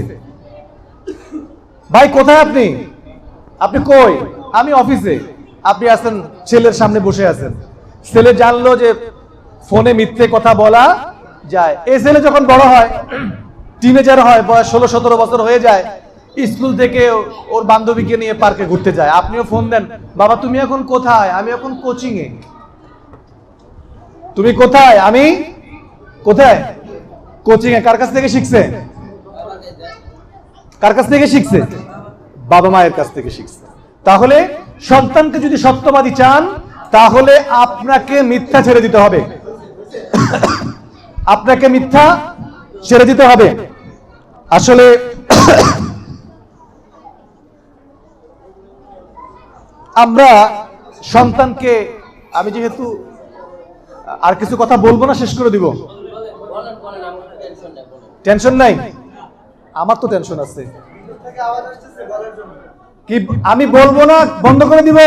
ভাই কোথায় আপনি? আপনি কই? আমি অফিসে। আপনি আছেন ছেলের সামনে বসে আছেন, ছেলে জানলো যে ফোনে মিথ্যে কথা বলা যায়। এই ছেলে যখন বড় হয়, টিনেজার হয়, বয়স 16-17 বছর হয়ে যায়, স্কুল থেকে ওর বান্ধবীকে নিয়ে পার্কে ঘুরতে যায়, আপনিও ফোন দেন, বাবা তুমি এখন কোথায়? আমি এখন কোচিং এ। তুমি কোথায়? আমি কোথায়? কোচিং এ। কার কাছ থেকে শিখছে? কার কাছ থেকে শিখছে? বাবা মায়ের কাছ থেকে শিখছে। তাহলে সন্তানকে যদি সত্যবাদী চান, তাহলে আপনাকে মিথ্যা ছেড়ে দিতে হবে, আপনাকে মিথ্যা ছেড়ে দিতে হবে। আসলে আমরা সন্তানকে, আমি যেহেতু আর কিছু কথা বলবো না, শেষ করে দিব। টেনশন নাই? আমার তো টেনশন আছে। কি আমি বলবো না, বন্ধ করে দিব?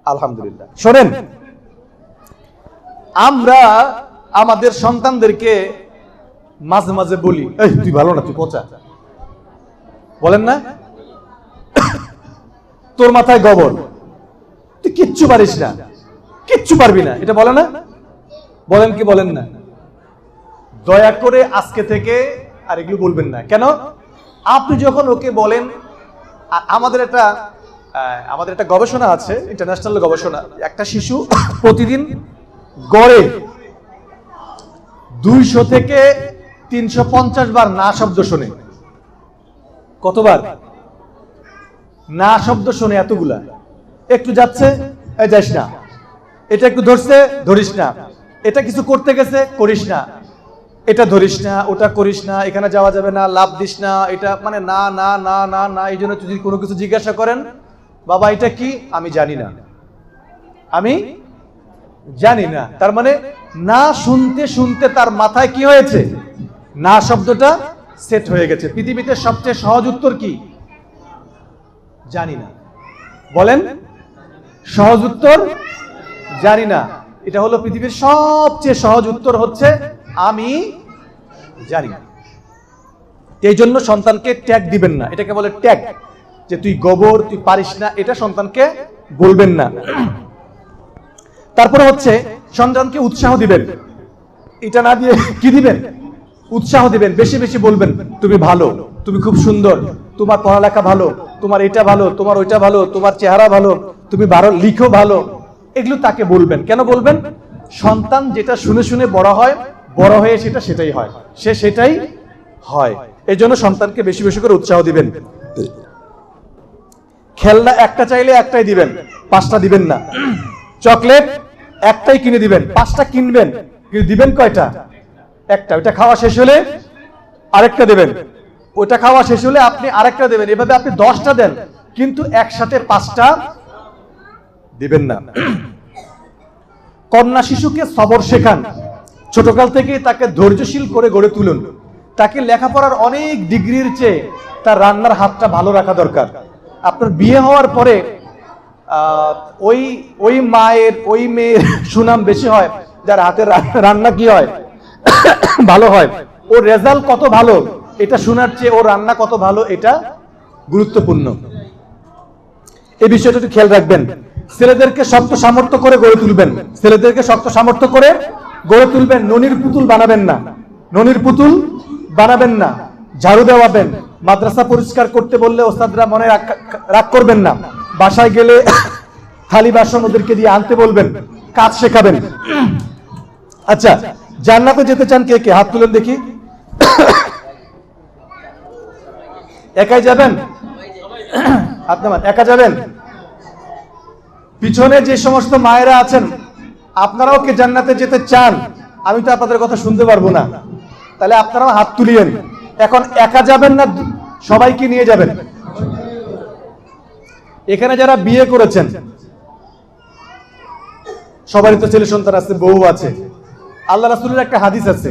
আলহামদুলিল্লাহ। শোনেন, আমরা আমাদের সন্তানদেরকে মাঝে মাঝে বলি, এই তুই ভালো না, তুই পচা। বলেন না? তোর মাথায় গোবর, তুই কিচ্ছু পারিস না, কিচ্ছু পারবি না, এটা বলে না? বলেন কি বলেন না? দয়া করে আজকে থেকে আর এগুলো বলবেন না। কেন? আপনি যখন ওকে বলেন, আমাদের একটা গবেষণা আছে, ইন্টারন্যাশনাল গবেষণা, একটা শিশু প্রতিদিন গড়ে 200 থেকে 350 বার না শব্দ শোনে। কতবার না শব্দ শোনে? এতগুলা। একটু যাচ্ছে, এই যাস না, এটা একটু ধরছে, ধরিস না, এটা কিছু করতে গেছে, করিস না, এটা ধরিস না, ওটা করিস না, এখানে যাওয়া যাবে না, লাভ দিস না, এটা মানে না না না না না। এই জন্য যদি কোনো কিছু জিজ্ঞাসা করেন, বাবা এটা কি? আমি জানি না, আমি জানি না। তার মানে না শুনতে শুনতে তার মাথায় কি হয়েছে? না শব্দটা সেট হয়ে গেছে। পৃথিবীতে সবচেয়ে সহজ উত্তর কি? জানি না। বলেন, সহজ উত্তর জানি না। এটা হলো পৃথিবীর সবচেয়ে সহজ উত্তর, হচ্ছে আমি জানি না। এই জন্য সন্তানকে ট্যাগ দিবেন না, এটাকে বলে ট্যাগ, যে তুই গোবর, তুই পারিস না, এটা সন্তানকে বলবেন না। তারপরে হচ্ছে সন্তানকে উৎসাহ দিবেন। এটা না দিয়ে কি দিবেন? উৎসাহ দিবেন, বেশি বেশি বলবেন তুমি ভালো, তুমি খুব সুন্দর, তোমার পড়ালেখা ভালো, তোমার এটা ভালো, তোমার ওইটা ভালো, তোমার চেহারা ভালো, তুমি ভালো লিখো ভালো। এগুলো তাকে বলবেন। কেন বলবেন? সন্তান যেটা শুনে শুনে বড় হয়, বড় হয়ে সেটাই হয়, সে সেটাই হয়। এই জন্য সন্তানকে বেশি বেশি করে উৎসাহ দিবেন। খেলনা একটা চাইলে একটাই দিবেন, 5টা দিবেন না। চকলেট একটাই কিনে দিবেন, 5টা কিনবেন, কিন্তু দিবেন কয়টা? একটা। ওইটা খাওয়া শেষ হলে আরেকটা দেবেন, ওইটা খাওয়া শেষ হলে আপনি আরেকটা দেবেন, এভাবে আপনি 10টা দেন, কিন্তু একসাথে 5টা দিবেন না। কন্যা শিশুকে সবর শেখান, ছোটকাল থেকে তাকে ধৈর্যশীল করে গড়ে তুলুন। তাকে লেখাপড়ার অনেক ডিগ্রির চেয়ে তার রান্নার হাতটা ভালো রাখা দরকার। আপনার বিয়ে হওয়ার পরে ওই মায়ের ওই মেয়ের সুনাম বেশি হয় যার হাতের রান্না কি হয় ভালো হয়। ওর রেজাল্ট কত ভালো এটা শোনার চেয়ে ওর রান্না কত ভালো এটা গুরুত্বপূর্ণ। এই বিষয়টা একটু খেয়াল রাখবেন। ছেলেদেরকে শক্ত সামর্থ্য করে গড়ে তুলবেন, ছেলেদেরকে শক্ত সামর্থ্য করে গড়ে তুলবেন। ননির পুতুল বানাবেন না, ননির পুতুল বানাবেন না। ঝাড়ু দেওয়াবেন, মাদ্রাসা পরিষ্কার করতে বললে ওস্তাদরা মনে রাগ করবেন না। বাসায় গেলে থালি বাসন ওদেরকে দিয়ে আনতে বলবেন, কাজ শেখাবেন। আচ্ছা, জান্নাতে যেতে চান কে কে? হাত তুলেন দেখি। একাই যাবেন? আপনার একা যাবেন? পিছনে যে সমস্ত মায়েরা আছেন, আপনারাও কে জান্নাতে যেতে চান? আমি তো আপনাদের কথা শুনতে পারবো না, তাহলে আপনারাও হাত তুলিয়েন। এখন একা যাবেন না সবাইকে নিয়ে যাবেন? এখানে যারা বিয়ে করেছেন সবারই তো ছেলে সন্তান আছে, বউ আছে। আল্লাহ রাসূলের একটা হাদিস আছে,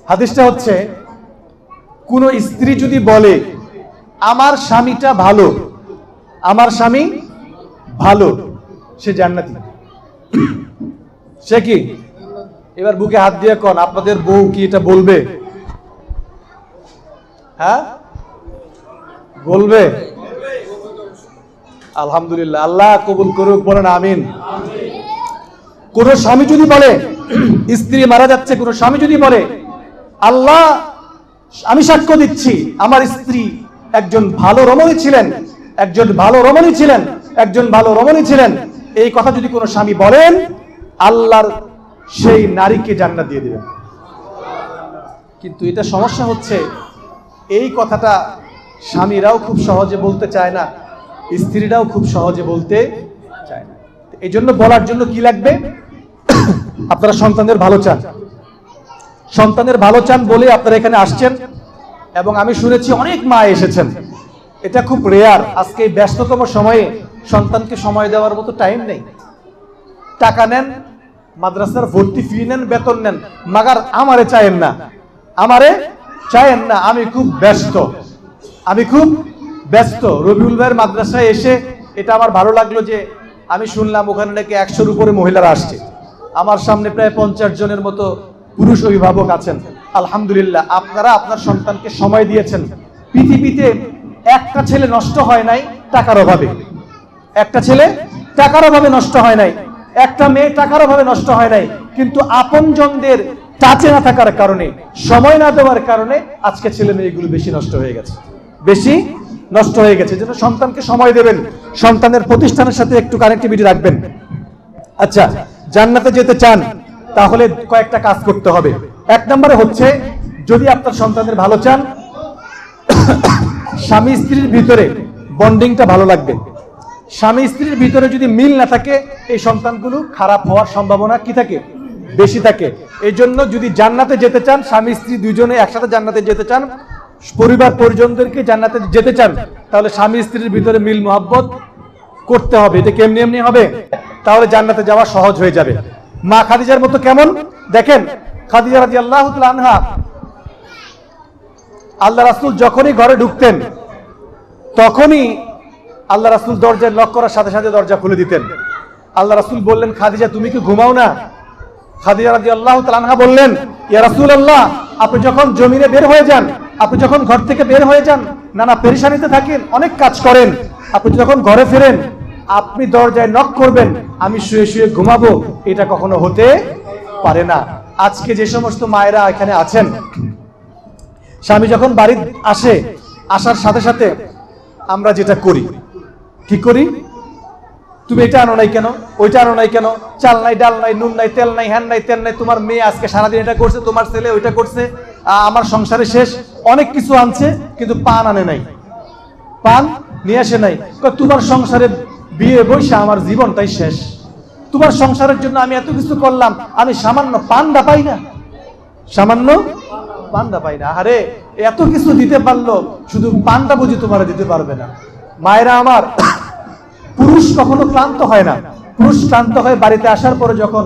হাদিসটা হচ্ছে কোন স্ত্রী যদি বলে আমার স্বামীটা ভালো, আমার স্বামী ভালো, সে জান্নাতি। সে কি? এবার বুকে হাত দিয়ে কোন আপনাদের বউ কি এটা বলবে? হ্যাঁ বলবে? আলহামদুলিল্লাহ, আল্লাহ কবুল করুক, বলেন আমিন। কোন স্বামী যদি বলে, স্ত্রী মারা যাচ্ছে, কোন স্বামী যদি বলে আল্লাহ আমি সাক্ষ্য দিচ্ছি আমার স্ত্রী একজন ভালো রমণী ছিলেন, একজন ভালো রমণী ছিলেন, একজন ভালো রমণী ছিলেন, এই কথা যদি কোনো স্বামী বলেন, আল্লাহর সেই নারীকে জান্নাত দিয়ে দিবেন। কিন্তু এটা সমস্যা হচ্ছে এই কথাটা স্বামীরাও খুব সহজে বলতে চায় না, স্ত্রীরাও খুব সহজে বলতে চায় না। এই জন্য বলার জন্য কি লাগবে? আপনারা সন্তানের ভালো চান, সন্তানের ভালো চান বলে আপনারা এখানে আসছেন, এবং আমি শুনেছি অনেক মা এসেছেন। এটা খুব রেয়ার। আজকে এই ব্যস্ততম সময়ে সন্তানকে সময় দেওয়ার মতো টাইম নেই। টাকা নেন, মাদ্রাসার ভর্তি ফি নেন, বেতন নেন, মাগার আমারে চায়েন না, আমারে চায়েন না, আমি খুব ব্যস্ত, আমি খুব ব্যস্ত। রবিউল ভাইয়ের মাদ্রাসায় এসে এটা আমার ভালো লাগলো যে আমি শুনলাম ওখানে নাকি 100-র উপরে মহিলারা আসছে। আমার সামনে প্রায় 50 জনের মতো পুরুষ অভিভাবক আছেন। আলহামদুলিল্লাহ, আপনারা আপনার সন্তানকে সময় দিয়েছেন। পৃথিবীতে একটা ছেলে নষ্ট হয় নাই টাকার অভাবে, একটা ছেলে টাকার অভাবে নষ্ট হয় নাই, একটা মেয়ে টাকার অভাবে নষ্ট হয় নাই, কিন্তু আপনজনদের টাচে না থাকার কারণে, সময় না দেওয়ার কারণে আজকে ছেলে মেয়েগুলো বেশি নষ্ট হয়ে গেছে, বেশি নষ্ট হয়ে গেছে। যেন সন্তানকে সময় দেবেন, সন্তানের প্রতিষ্ঠানের সাথে একটু কানেক্টিভিটি রাখবেন। আচ্ছা, জান্নাতে যেতে চান তাহলে কয়েকটা কাজ করতে হবে। 1 নম্বরে হচ্ছে, যদি আপনার সন্তানের ভালো চান, স্বামী স্ত্রীর ভিতরে বন্ডিংটা ভালো লাগবে। স্বামী স্ত্রীর ভিতরে যদি মিল না থাকে, এই সন্তানগুলো খারাপ হওয়ার সম্ভাবনা কি থাকে? বেশি থাকে। এই জন্য যদি জান্নাতে যেতে চান, স্বামী স্ত্রী দুজনে একসাথে জান্নাতে যেতে চান, পরিবার পরিজনদেরকে জান্নাতে যেতে চান, তাহলে স্বামী স্ত্রীর ভিতরে মিল মোহাব্বত করতে হবে। এটা কেমনি এমনি হবে? তাহলে জান্নাতে যাওয়া সহজ হয়ে যাবে। মা খাদিজার মতো কেমন দেখেন, খাদিজা রাদিয়াল্লাহু তাআলা আনহা, আল্লাহ রাসূল যখনই ঘরে ঢুকতেন তখনই আল্লাহ রাসূল দরজায় নক করার সাথে সাথে দরজা খুলে দিতেন। আল্লাহ রাসূল বললেন, খাদিজা তুমি কি ঘুমাও না? খাদিজা রাদিয়াল্লাহু তাআলা আনহা বললেন, ইয়া রাসূলুল্লাহ, আপনি যখন জমিনে বের হয়ে যান, আপনি যখন ঘর থেকে বের হয়ে যান, নানা পেরেশানিতে থাকেন, অনেক কাজ করেন, আপনি যখন ঘরে ফেরেন আপনি দরজায় নক করবেন, আমি শুয়ে শুয়ে ঘুমাবো, এটা কখনো হতে পারে না। আজকে যে সমস্ত মায়েরা এখানে আছেন, স্বামী যখন বাড়ি আসে, আসার সাথে সাথে আমরা যেটা করি, কি করি? তুমি এটা আনো নাই কেন, ওইটা আনো নাই কেন, চাল নাই, ডাল নাই, নুন নাই, তেল নাই, হ্যান নাই, তেল নাই, তোমার মেয়ে আজকে সারাদিন এটা করছে, তোমার ছেলে ওইটা করছে, আমার সংসারে শেষ। অনেক কিছু আনছে কিন্তু পান আনে নাই, পান নিয়ে আসে নাই। তোমার সংসারে বিয়ে বসে আমার জীবনটাই শেষ, তোমার সংসারের জন্য আমি এত কিছু করলাম, আমি সামান্য পান্ডা পাই না, সামান্য পান্ডা পাই না। আরে এত কিছু দিতে পারলো, শুধু পান্ডা বুঝি তোমার দিতে পারবে না। মায়েরা আমার, পুরুষ কখনো ক্লান্ত হয় না। পুরুষ ক্লান্ত হয়ে বাড়িতে আসার পরে যখন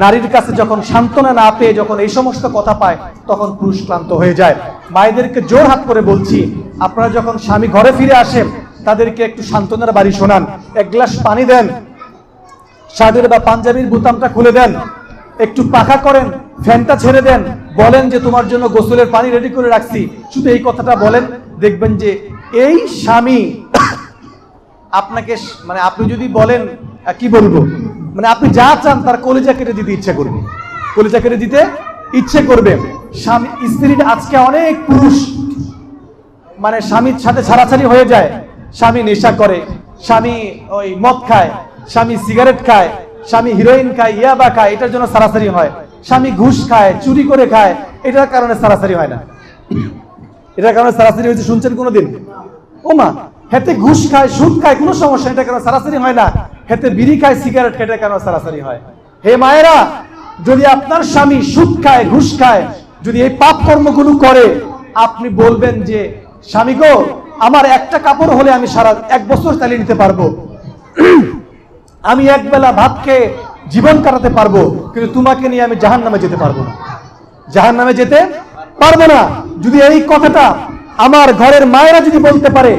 নারীর কাছে যখন সান্ত্বনা না পেয়ে যখন এই সমস্ত কথা পায়, তখন পুরুষ ক্লান্ত হয়ে যায়। মায়েদেরকে জোর হাত করে বলছি, আপনারা যখন স্বামী ঘরে ফিরে আসেন, তাদেরকে একটু সান্ত্বনার বাড়ি শোনান, এক গ্লাস পানি দেন, শার্টের বা পাঞ্জাবির বোতামটা খুলে দেন, একটু পাখা করেন, ফ্যানটা ছেড়ে দেন, বলেন যে তোমার জন্য গোসলের পানি রেডি করে রাখছি। শুধু এই কথাটা বলেন, দেখবেন যে এই স্বামী আপনাকে, মানে আপনি যদি বলেন কি বলবো, মানে আপনি যা চান তার কলিজা কেটে দিতে ইচ্ছে করবে, কলিজা কেটে দিতে ইচ্ছে করবে। স্বামী স্ত্রীর আজকে অনেক পুরুষ মানে স্বামীর সাথে ছাড়াছাড়ি হয়ে যায়। স্বামী নেশা করে, স্বামী ওই মদ খায়, স্বামী সিগারেট খায়, স্বামী হিরোইন খায়, ইয়াবা খায়, এটার জন্য ছাড়াছাড়ি হয়। স্বামী ঘুষ খায়, চুরি করে খায়, এটার কারণে ছাড়াছাড়ি হয় না। এটার কারণে ছাড়াছাড়ি হয়েছে শুনছেন কোনোদিন? ও মা, হেতে ঘুষ খায়, সুদ খায়, কোনো সমস্যা, এটা কেন ছাড়াছাড়ি হয় না? হেতে বিড়ি খায়, সিগারেট খায়, এটা কেন ছাড়াছাড়ি হয়? হে মায়েরা, যদি আপনার স্বামী সুদ খায়, ঘুষ খায়, যদি এই পাপ কর্মগুলো করে, আপনি বলবেন যে স্বামী গো, আমার একটা কাপড় হলে আমি সারা 1 বছর চালিয়ে নিতে পারবো, আমি একবেলা ভাত খেয়ে জীবন কাটাতে পারবো, কিন্তু তোমাকে নিয়ে আমি জাহান্নামে যেতে পারবো না, জাহান্নামে যেতে পারবো না। যদি এই কথাটা আমার ঘরের মায়েরা যদি বলতে পারে,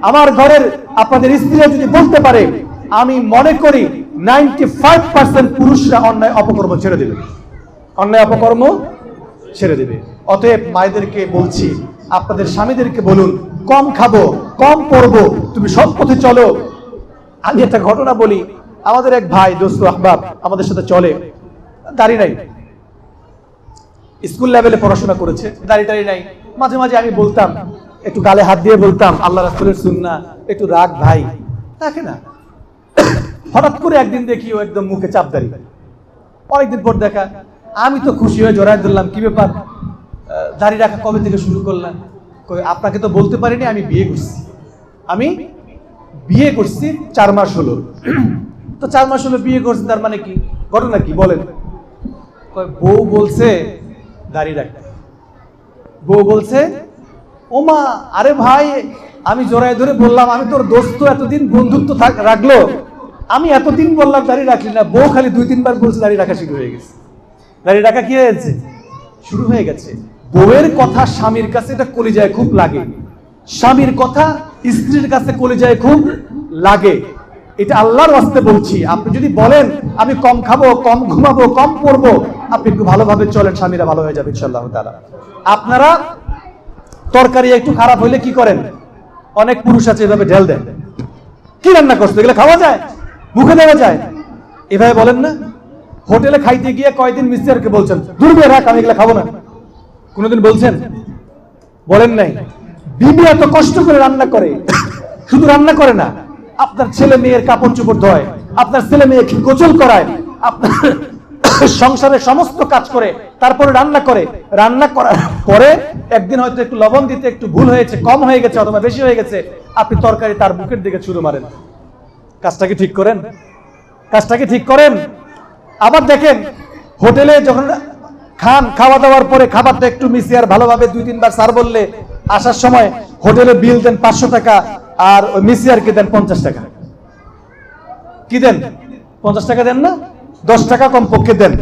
আমার ঘরের আপনাদের স্ত্রীরা যদি বলতে পারে, আমি মনে করি 95% পুরুষরা অন্যায় অপকর্ম ছেড়ে দেবে, অন্যায় অপকর্ম ছেড়ে দেবে। অতএব মায়েদেরকে বলছি, আপনাদের স্বামীদেরকে বলুন, কম খাবো, কম পড়বো, তুমি সৎ পথে চলো। আমি একটা ঘটনা বলি, আমাদের এক ভাই দোস্ত আহবাব আমাদের সাথে চলে, দাড়ি নাই, স্কুল লেভেলে পড়াশোনা করেছে, দাড়ি টাড়ি নাই। মাঝে মাঝে আমি বলতাম, একটু গালে হাত দিয়ে বলতাম, আল্লাহ রাসূলের সুন্নাহ, একটু রাগ ভাই, থাকে না। হঠাৎ করে একদিন দেখি ও একদম মুখে চাপ দাড়ি, অনেকদিন পর দেখা। আমি তো খুশি হয়ে জড়ায় ধরলাম, কি ব্যাপার, দাড়ি রাখা কবে থেকে শুরু করলাম? আপনাকে তো বলতে পারিনি আমি বিয়ে করছি, আমি বিয়ে করছি 4 মাস হলো। তো 4 মাস হলো বিয়ে করছি, তার মানে কি, ঘটনা কি বলেন? বউ বলছে দাড়ি রাখতে, বউ বলছে, ও মা, আরে ভাই, আমি জড়ায় ধরে বললাম, আমি তোর দোস্ত, এতদিন বন্ধুত্ব রাখলো, আমি এতদিন বললাম দাড়ি রাখলি না। বউ খালি 2-3 বার বলছে, দাড়ি রাখা শুরু হয়ে গেছে। দাড়ি রাখা কি হয়েছে? শুরু হয়ে গেছে। বউয়ের কথা স্বামীর কাছে এটা কলিজায় খুব লাগে, স্বামীর কথা স্ত্রীর কাছে কলিজায় খুব লাগে। এটা আল্লাহর ওয়াস্তে বলছি, আপনি যদি বলেন আমি কম খাবো, কম ঘুমাবো, কম পড়বো, আপনি একটু ভালোভাবে চলেন, স্বামীরা ভালো হয়ে যাবে ইনশাআল্লাহ তাআলা। আপনারা তরকারি একটু খারাপ হইলে কি করেন? অনেক পুরুষ আছে এভাবে ঢেল দেন, কি রান্না করছো, এগুলো খাওয়া যায়, মুখে দেওয়া যায়, এভাবে বলেন না? হোটেলে খাইতে গিয়ে কয়দিন মিস্টারকে বলছেন, দূর বের রাখ, আমি এগুলো খাবো না, কোনোদিন বলছেন? বলেন নাই? বিবি এত কষ্ট করে রান্না করে, শুধু রান্না করে না, আপনার ছেলে মেয়ের কাপড় চোপড় ধোয়, আপনার ছেলে মেয়েকে গোসল করায়, আপনার সংসারের সমস্ত কাজ করে, তারপরে রান্না করে। রান্না করার পরে একদিন হয়তো একটু লবণ দিতে একটু ভুল হয়েছে, কম হয়ে গেছে অথবা বেশি হয়ে গেছে, আপনি তরকারি তার বুকের দিকে ছুঁড়ে মারেন। কাজটা কি ঠিক করেন? কাজটা কি ঠিক করেন? আবার দেখেন, হোটেলে যখন খান, খাওয়া দাওয়ার পরে খাবারটা একটু মিশিয়ে ভালোভাবে 2-3 বার স্যার বললে, আসার সময় হোটেলে বিল দেন 500 টাকা, আর ওই মিসিয়ারকে দেন 50 টাকা। কি দেন? 50 টাকা দেন না? 10 টাকা কম পক্ষে দেন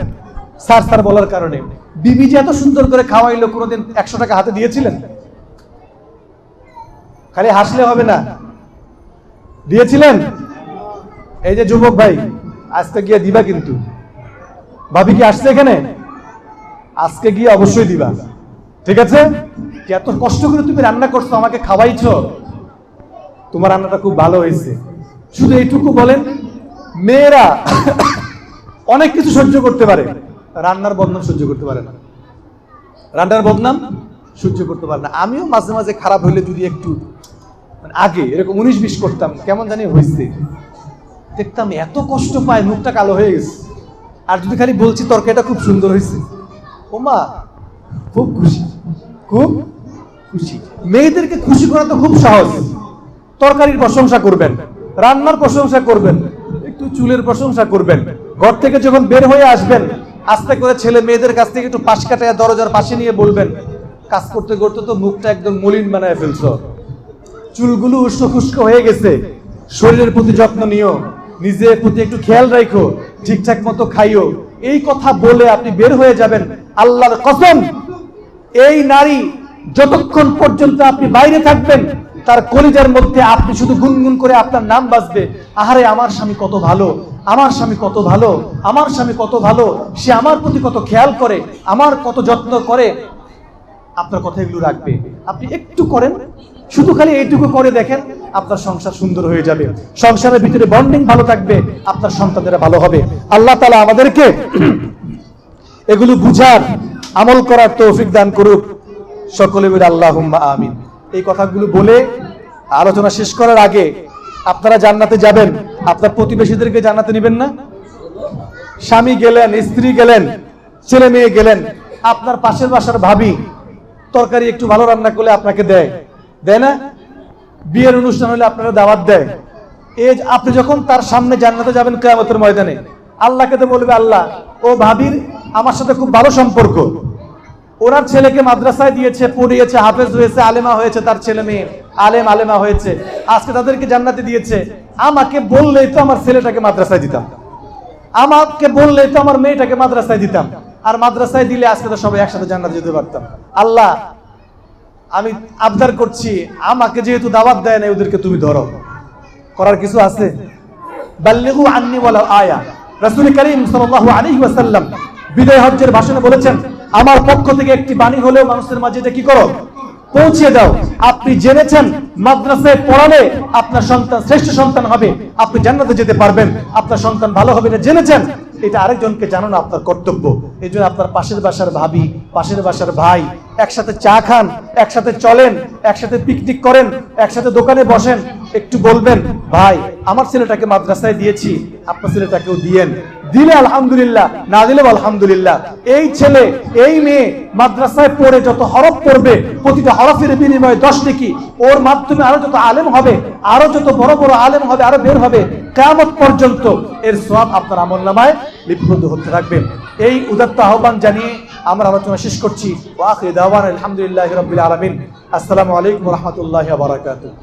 স্যার স্যার বলার কারণে। বিবি যে এত সুন্দর করে খাওয়াইলো, কোনোদিন 100 টাকা হাতে দিয়েছিলেন? খালি হাসলে হবে না, দিয়েছিলেন? এই যে যুবক ভাই, আজকে গিয়ে দিবা কিন্তু। ভাবি কি আসছে এখানে? আজকে গিয়ে অবশ্যই দিবা, ঠিক আছে? এত কষ্ট করে তুমি রান্না করছো, আমাকে খাওয়াইছো, তোমার রান্নাটা খুব ভালো হয়েছে। শুধু এইটুকু বলেন। মেয়েরা অনেক কিছু সহ্য করতে পারে, রান্নার বদনাম সহ্য করতে পারে না, রান্নার বদনাম সহ্য করতে পারে না। আমিও মাঝে মাঝে খারাপ হইলে যদি একটু মানে আগে এরকম 19-20 করতাম, কেমন জানি হয়েছে, দেখতাম এত কষ্ট পায়, মুখটা কালো হয়ে গেছে। আর যদি খালি বলছি তরকারিটা খুব সুন্দর হয়েছে, ও মা খুব খুশি, খুব খুশি। মেয়েদেরকে খুশি করা তো খুব সহজ। তরকারির প্রশংসা করবেন, রান্নার প্রশংসা করবেন, একটু চুলের প্রশংসা করবেন। ঘর থেকে যখন বের হয়ে আসবেন, আস্তে করে ছেলে মেয়েদের কাছ থেকে একটু পাশ কাটায় দরজার পাশে নিয়ে বলবেন, কাজ করতে করতে তো মুখটা একদম মলিন বানায় ফেলছো, চুলগুলো উস্কো খুস্কো হয়ে গেছে, শরীরের প্রতি যত্ন নিও, নিজের প্রতি একটু খেয়াল রাখো, ঠিকঠাক মতো খাইও। এই কথা বলে আপনি বের হয়ে যাবেন। আল্লাহর কসম, এই নারী যতক্ষণ পর্যন্ত আপনি বাইরে থাকবেন, তার কলিজার মধ্যে আপনি শুধু গুনগুন করে আপনার নাম বাজবে, আহারে আমার স্বামী কত ভালো, আমার স্বামী কত ভালো, আমার স্বামী কত ভালো, সে আমার প্রতি কত খেয়াল করে, আমার কত যত্ন করে। আপনার কথা এগুলো রাখবে। আপনি একটু করেন, শুধু খালি এইটুকু করে দেখেন, আপনার সংসার সুন্দর হয়ে যাবে, সংসারের ভিতরে বন্ডিং ভালো থাকবে, আপনার সন্তানেরা ভালো হবে। আল্লাহ তাআলা আমাদেরকে এগুলো বুঝার, আমল করার তৌফিক দান করুক। সকলে বলি আল্লাহুম্মা আমিন। এই কথাগুলো বলে আলোচনা শেষ করার আগে, আপনারা জান্নাতে যাবেন, আপনার প্রতিবেশীদেরকে জান্নাতে নেবেন না? স্বামী গেলেন, স্ত্রী গেলেন, ছেলে মেয়ে গেলেন, আপনার পাশের বাসার ভাবি তরকারি একটু ভালো রান্না করলে আপনাকে দেয়, দেয় না? বিয়ের অনুষ্ঠান হলে আপনারা দাওয়াত দেয়। এই আপনি যখন তার সামনে জান্নাতে যাবেন কিয়ামতের ময়দানে, আল্লাহকে তো বলবে, আল্লাহ ও ভাবির আমার সাথে খুব ভালো সম্পর্ক, ওনার ছেলেকে মাদ্রাসায় দিয়েছে, পড়িয়েছে, হাফেজ হয়েছে, আলেমা হয়েছে, তার ছেলে মেয়ে আলেম আলেমা হয়েছে, আজকে তাদেরকে জান্নাতে দিয়েছে। আমাকে বললেই তো আমার ছেলেটাকে মাদ্রাসায় দিতাম, আমাকে বললেই তো আমার মেয়েটাকে মাদ্রাসায় দিতাম, আর মাদ্রাসায় দিলে আজকে তো সবাই একসাথে জান্নাতে যেতে পারতাম। আল্লাহ আমি আবদার করছি, আমাকে যেহেতু দাওয়াত দেয় না, ওদেরকে তুমি ধরো। করার কিছু আছে? বাল্লিগু আন্নি ওয়ালাউ আয়া। রাসূল করিম সাল্লাল্লাহু আলাইহি ওয়াসাল্লাম বিদায় হজ্জের ভাষণে বলেছেন, আমার পক্ষ থেকে একটি বাণী হলেও মানুষের মাঝে এটা কি করো, পৌঁছে দাও। আপনি জেনেছেন মাদ্রাসায় পড়ালে আপনার সন্তান শ্রেষ্ঠ সন্তান হবে, আপনি জান্নাতে যেতে পারবেন, আপনার সন্তান ভালো হবে, এটা জেনেছেন, এটা আরেকজনকে জানানো আপনার কর্তব্য। এই জন্য আপনার পাশের বাসার ভাবি, পাশের বাসার ভাই, একসাথে চা খান, একসাথে চলেন, একসাথে পিকনিক করেন, একসাথে দোকানে বসেন, একটু বলবেন, ভাই আমার ছেলেটাকে মাদ্রাসায় দিয়েছি, আপনার ছেলেটাকেও দিয়েন। দিলে আলহামদুলিল্লাহ, না দিলেও আলহামদুলিল্লাহ। এই ছেলে এই মেয়ে মাদ্রাসায় পড়ে যত হরফ পড়বে, প্রতিটা হরফের বিনিময়ে 10 নেকি, ওর মাধ্যমে আরো যত আলেম হবে, আরো যত বড় বড় আলেম হবে, আরো বের হবে, কিয়ামত পর্যন্ত এর সওয়াব আপনার আমলনামায় লিপিবদ্ধ হতে থাকবে। এই উদাত্ত আহ্বান জানিয়ে আমরা আলোচনা শেষ করছি। ওয়া আখিরু দাওয়ানা আলহামদুলিল্লাহি রাব্বিল আলামিন। আসসালামু আলাইকুম ওয়া রাহমাতুল্লাহি ওয়া বারাকাতুহু।